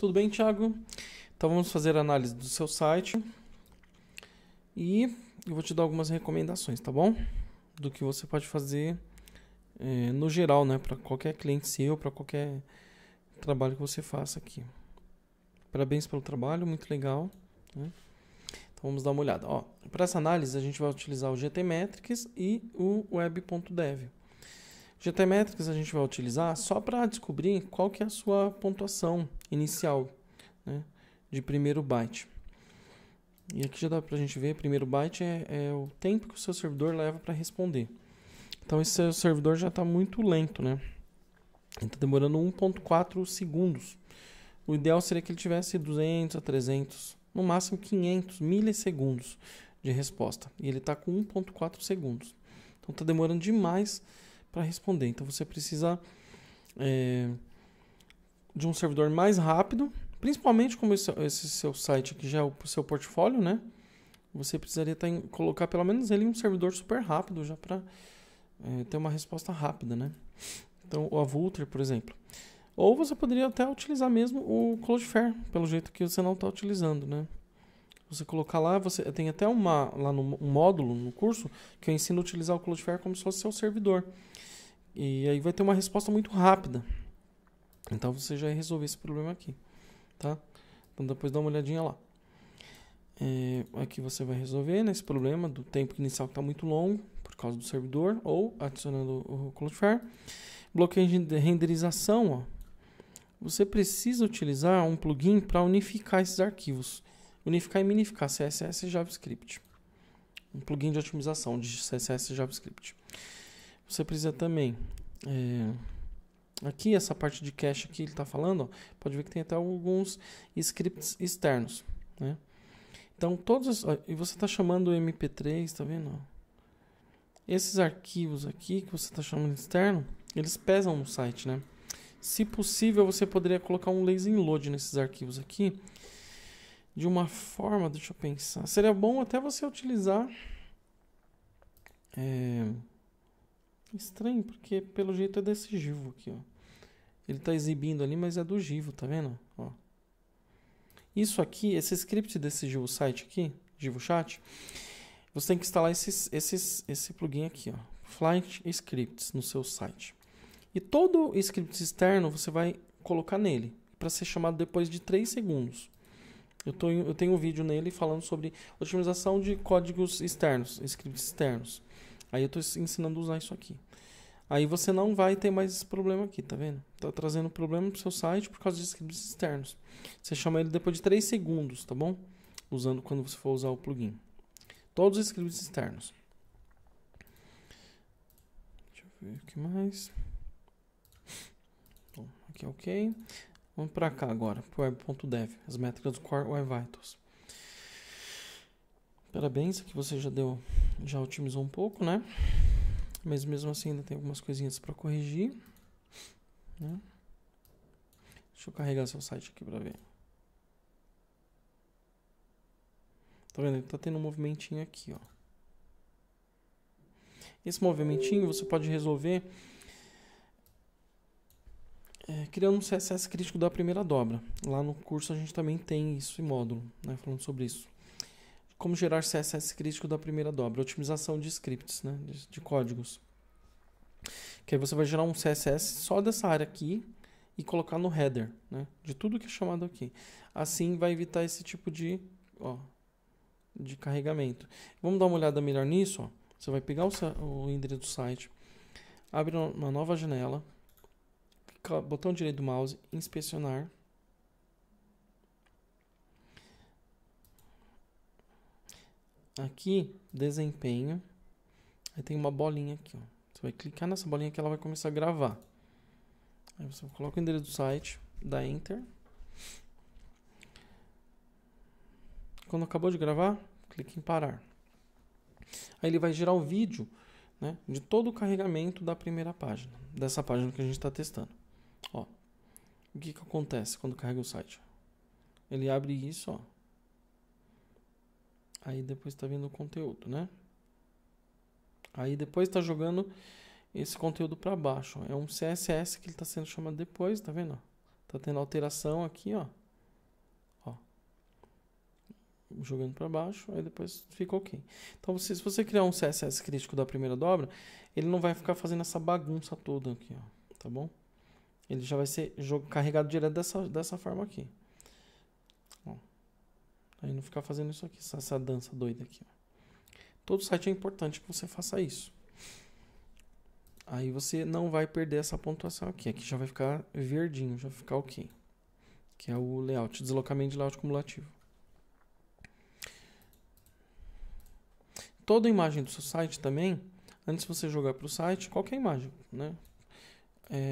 Tudo bem, Thiago? Então vamos fazer a análise do seu site e eu vou te dar algumas recomendações, tá bom? Do que você pode fazer no geral, né? Para qualquer cliente seu, para qualquer trabalho que você faça aqui. Parabéns pelo trabalho, muito legal, né? Então vamos dar uma olhada. Para essa análise a gente vai utilizar o GTmetrix e o Web.dev. GTmetrix a gente vai utilizar só para descobrir qual que é a sua pontuação inicial, né, de primeiro byte. E aqui já dá para a gente ver, primeiro byte é o tempo que o seu servidor leva para responder. Então esse seu servidor já está muito lento, né? Ele está demorando 1.4 segundos. O ideal seria que ele tivesse 200 a 300, no máximo 500 milissegundos de resposta. E ele está com 1.4 segundos. Então está demorando demais para responder. Então você precisa de um servidor mais rápido, principalmente como esse seu site aqui já é o seu portfólio, né? Você precisaria colocar pelo menos ele em um servidor super rápido já para ter uma resposta rápida, né? Então o Avulter, por exemplo. Ou você poderia até utilizar mesmo o Cloudflare, pelo jeito que você não está utilizando, né? Você colocar lá, você tem até um módulo no curso que eu ensino a utilizar o Cloudflare como se fosse seu servidor. E aí vai ter uma resposta muito rápida. Então você já vai resolver esse problema aqui, tá? Então depois dá uma olhadinha lá. Aqui você vai resolver, né, esse problema do tempo inicial que está muito longo por causa do servidor, ou adicionando o Cloudflare. Bloqueio de renderização, ó. Você precisa utilizar um plugin para unificar esses arquivos. Unificar e minificar CSS e JavaScript. Um plugin de otimização de CSS e JavaScript. Você precisa também... aqui, essa parte de cache aqui, ele está falando, ó, pode ver que tem até alguns scripts externos, né? Então, e você está chamando o MP3, tá vendo? Esses arquivos aqui que você está chamando externo, eles pesam no site, né? Se possível, você poderia colocar um lazy load nesses arquivos aqui. De uma forma, deixa eu pensar. Seria bom até você utilizar... Estranho, porque pelo jeito é desse Givo aqui, ó. Ele está exibindo ali, mas é do Givo, tá vendo? Ó. Isso aqui, esse script desse Givo site aqui, Givo Chat, você tem que instalar esse plugin aqui, ó, Flight Scripts, no seu site. E todo script externo você vai colocar nele, para ser chamado depois de 3 segundos. Eu tenho um vídeo nele falando sobre otimização de códigos externos, scripts externos. Aí eu estou ensinando a usar isso aqui. Aí você não vai ter mais esse problema aqui, tá vendo? Tá trazendo problema pro seu site por causa de scripts externos. Você chama ele depois de 3 segundos, tá bom? Quando você for usar o plugin. Todos os scripts externos. Deixa eu ver o que mais. Bom, aqui é ok. Vamos para cá agora, para o Web.dev, as métricas do Core Web Vitals. Parabéns, aqui você já otimizou um pouco, né? Mas mesmo assim ainda tem algumas coisinhas para corrigir, né? Deixa eu carregar seu site aqui para ver. Tá vendo? Ele tá tendo um movimentinho aqui, ó. Esse movimentinho você pode resolver criando um CSS crítico da primeira dobra. Lá no curso a gente também tem isso em módulo, né? Falando sobre isso. Como gerar CSS crítico da primeira dobra. Otimização de scripts, né? De códigos. Que aí você vai gerar um CSS só dessa área aqui e colocar no header, né? De tudo que é chamado aqui. Assim vai evitar esse tipo de carregamento. Vamos dar uma olhada melhor nisso, ó. Você vai pegar o endereço do site, abre uma nova janela, botão direito do mouse, inspecionar. Aqui, desempenho. Aí tem uma bolinha aqui, ó. Você vai clicar nessa bolinha que ela vai começar a gravar. Aí você coloca o endereço do site, dá Enter. Quando acabou de gravar, clique em parar. Aí ele vai gerar o vídeo, né, de todo o carregamento da primeira página, dessa página que a gente está testando. Ó, o que acontece quando carrega o site? Ele abre isso, ó. Aí depois está vindo o conteúdo, né? Aí depois está jogando esse conteúdo para baixo. Ó. É um CSS que ele está sendo chamado depois, tá vendo? Tá tendo alteração aqui, ó. jogando para baixo, aí depois fica ok. Então, se você criar um CSS crítico da primeira dobra, ele não vai ficar fazendo essa bagunça toda aqui, ó, tá bom? Ele já vai ser carregado direto dessa forma aqui. Ó. Aí não ficar fazendo isso aqui, essa dança doida aqui, ó. Todo site é importante que você faça isso. Aí você não vai perder essa pontuação aqui. Aqui já vai ficar verdinho, já vai ficar ok. Que é o layout, deslocamento de layout cumulativo. Toda imagem do seu site também, antes de você jogar para o site, qualquer imagem, né?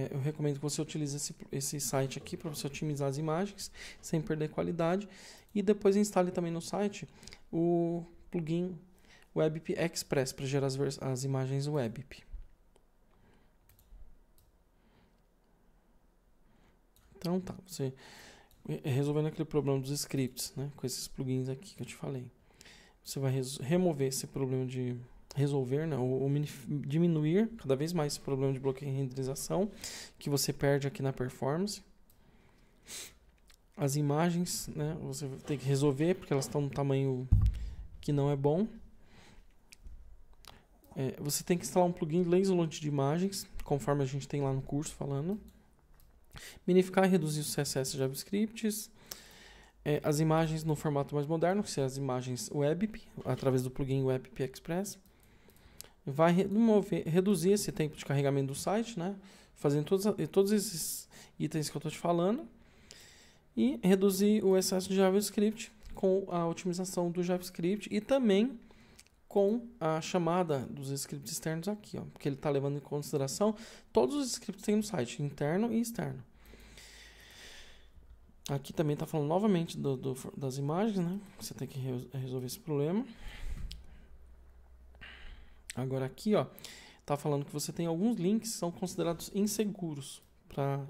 Eu recomendo que você utilize esse site aqui para você otimizar as imagens, sem perder qualidade. E depois instale também no site o plugin WebP Express para gerar as imagens WebP. Então tá, você resolvendo aquele problema dos scripts, né, com esses plugins aqui que eu te falei. Você vai remover esse problema de resolver, né, ou diminuir cada vez mais esse problema de bloqueio e renderização que você perde aqui na performance. As imagens, né, você vai ter que resolver porque elas estão no tamanho que não é bom. Você tem que instalar um plugin de lazy load de imagens, conforme a gente tem lá no curso falando. Minificar e reduzir os CSS JavaScripts. As imagens no formato mais moderno, que são as imagens WebP, através do plugin WebP Express. Vai reduzir esse tempo de carregamento do site, né? Fazendo todos esses itens que eu estou te falando. E reduzir o excesso de JavaScript com a otimização do JavaScript e também com a chamada dos scripts externos aqui, ó, porque ele está levando em consideração todos os scripts que tem no site, interno e externo. Aqui também está falando novamente das imagens, né? Você tem que resolver esse problema. Agora aqui, ó, está falando que você tem alguns links que são considerados inseguros para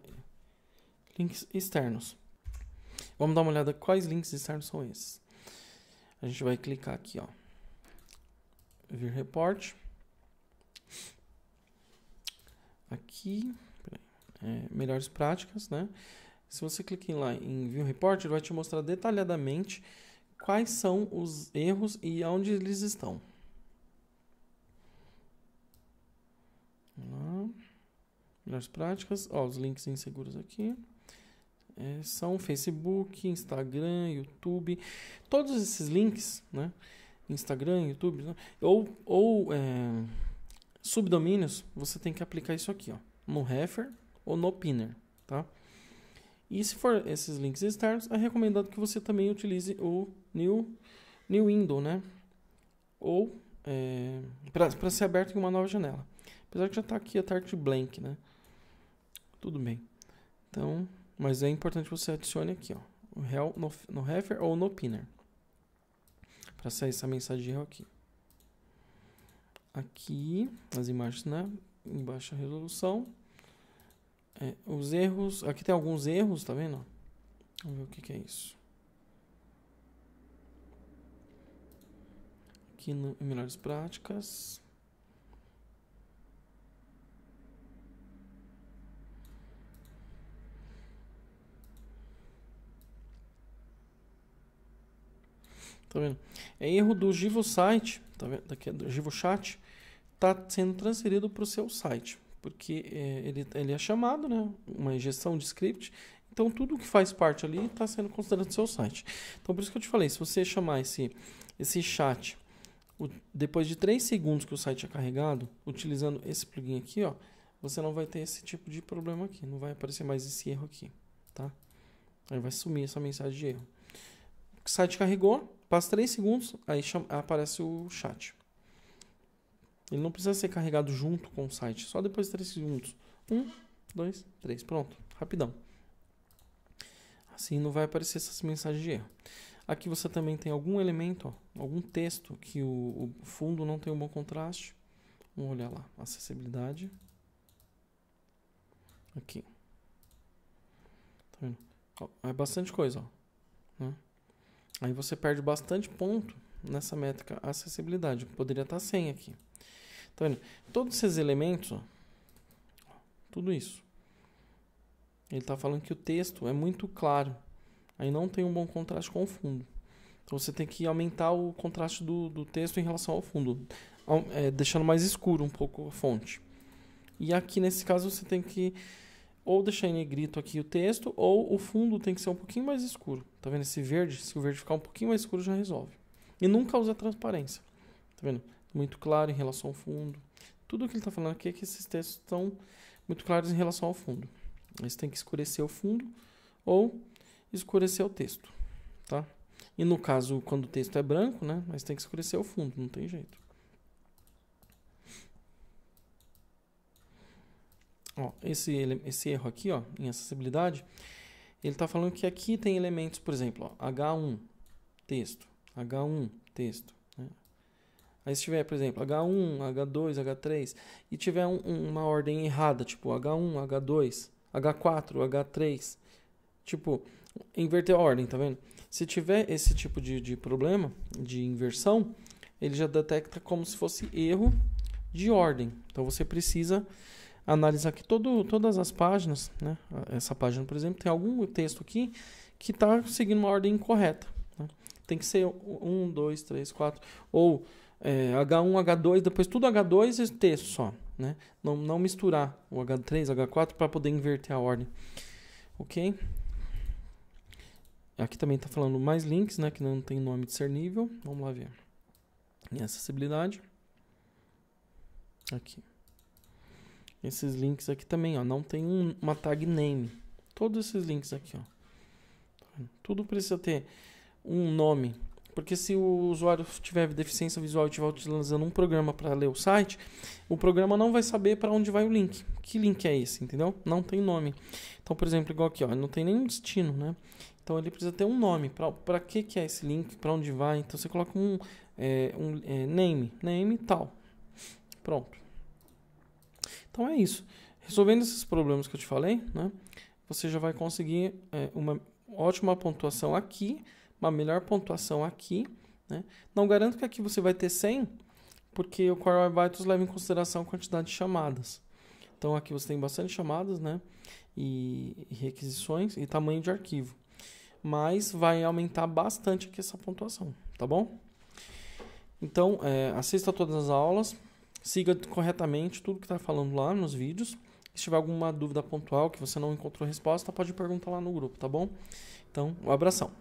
links externos. Vamos dar uma olhada quais links externos são esses. A gente vai clicar aqui, ó. View Report. Aqui, melhores práticas, né? Se você clicar lá em View Report, ele vai te mostrar detalhadamente quais são os erros e aonde eles estão. Lá. Melhores práticas, ó, os links inseguros aqui. São Facebook, Instagram, YouTube, todos esses links, né? Instagram, YouTube, né? ou subdomínios, você tem que aplicar isso aqui, ó, no refer ou no pinner, tá? E se for esses links externos, é recomendado que você também utilize o new window, né? Ou para ser aberto em uma nova janela. Apesar que já está aqui a tart blank, né? Tudo bem. Então, mas é importante que você adicione aqui, ó, o rel no refer ou no pinner. Para sair essa mensagem de erro aqui. Aqui, as imagens, né? Em baixa resolução. Os erros. Aqui tem alguns erros, tá vendo? Vamos ver o que é isso. Aqui em melhores práticas. Tá vendo? É erro do GivoSite, tá vendo? Daqui é do GivoChat, tá sendo transferido para o seu site, porque ele é chamado, né? Uma injeção de script, então tudo que faz parte ali está sendo considerado do seu site. Então por isso que eu te falei, se você chamar esse chat depois de 3 segundos que o site é carregado, utilizando esse plugin aqui, ó, você não vai ter esse tipo de problema aqui, não vai aparecer mais esse erro aqui, tá? Aí vai sumir essa mensagem de erro. O site carregou, passa 3 segundos, aí aparece o chat. Ele não precisa ser carregado junto com o site, só depois de 3 segundos. 1, 2, 3, pronto, rapidão. Assim não vai aparecer essas mensagens de erro. Aqui você também tem algum elemento, ó, algum texto que o fundo não tem um bom contraste. Vamos olhar lá, acessibilidade. Aqui. Tá vendo? Ó, é bastante coisa, ó, né? Aí você perde bastante ponto nessa métrica acessibilidade. Poderia estar 100 aqui. Tá vendo? Todos esses elementos, ó, tudo isso. Ele está falando que o texto é muito claro. Aí não tem um bom contraste com o fundo. Então você tem que aumentar o contraste do texto em relação ao fundo, deixando mais escuro um pouco a fonte. E aqui nesse caso você tem que ou deixar em negrito aqui o texto, ou o fundo tem que ser um pouquinho mais escuro. Tá vendo esse verde? Se o verde ficar um pouquinho mais escuro já resolve. E nunca usa transparência. Tá vendo? Muito claro em relação ao fundo. Tudo que ele está falando aqui é que esses textos estão muito claros em relação ao fundo. Você tem que escurecer o fundo ou escurecer o texto, tá? E no caso, quando o texto é branco, né? Mas tem que escurecer o fundo, não tem jeito. Ó, esse erro aqui, ó, em acessibilidade, ele está falando que aqui tem elementos, por exemplo, ó, H1, texto, H1, texto. Né? Aí se tiver, por exemplo, H1, H2, H3, e tiver uma ordem errada, tipo H1, H2, H4, H3, tipo, inverter a ordem, tá vendo? Se tiver esse tipo de problema, de inversão, ele já detecta como se fosse erro de ordem. Então você precisa analisar aqui todas as páginas, né? Essa página, por exemplo, tem algum texto aqui que está seguindo uma ordem incorreta. Né? Tem que ser 1, 2, 3, 4, ou H1, H2, depois tudo H2 e texto só. Né? Não misturar o H3, H4 para poder inverter a ordem. Ok? Aqui também está falando mais links, né? Que não tem nome discernível. Vamos lá ver. Em acessibilidade. Aqui. Esses links aqui também, ó, não tem uma tag name. Todos esses links aqui, ó. Tudo precisa ter um nome. Porque se o usuário tiver deficiência visual e estiver utilizando um programa para ler o site, o programa não vai saber para onde vai o link. Que link é esse, entendeu? Não tem nome. Então, por exemplo, igual aqui, ó, não tem nenhum destino, né? Então ele precisa ter um nome. Para que é esse link? Para onde vai? Então você coloca name tal. Pronto. Então é isso. Resolvendo esses problemas que eu te falei, né, você já vai conseguir uma ótima pontuação aqui, uma melhor pontuação aqui. Né? Não garanto que aqui você vai ter 100, porque o Core Web Vitals leva em consideração a quantidade de chamadas. Então aqui você tem bastante chamadas, né, e requisições e tamanho de arquivo. Mas vai aumentar bastante aqui essa pontuação, tá bom? Então, assista todas as aulas. Siga corretamente tudo que está falando lá nos vídeos. Se tiver alguma dúvida pontual que você não encontrou resposta, pode perguntar lá no grupo, tá bom? Então, um abração.